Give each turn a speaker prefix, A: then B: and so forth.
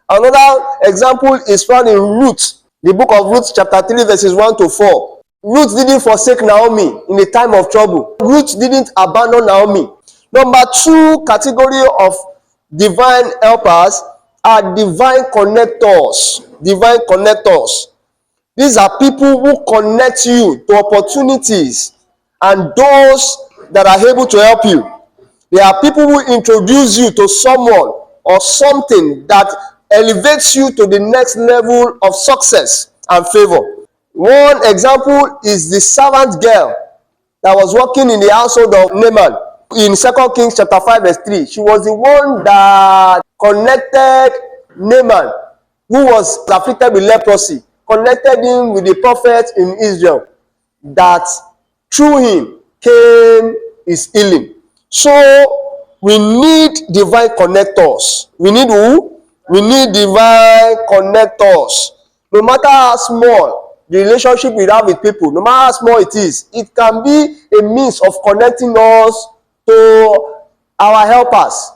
A: Another example is found in Ruth, the book of Ruth, chapter 3, verses 1 to 4. Ruth didn't forsake Naomi in a time of trouble. Ruth didn't abandon Naomi. Number two category of divine helpers are divine connectors. Divine connectors. These are people who connect you to opportunities and those that are able to help you. They are people who introduce you to someone or something that elevates you to the next level of success and favor. One example is the servant girl that was working in the household of Naaman in 2 Kings chapter 5 verse 3. She was the one that connected Naaman, who was afflicted with leprosy, connected him with the prophet in Israel, that through him came his healing. So we need divine connectors. We need who? We need divine connectors. No matter how small the relationship we have with people, no matter how small it is, it can be a means of connecting us to our helpers.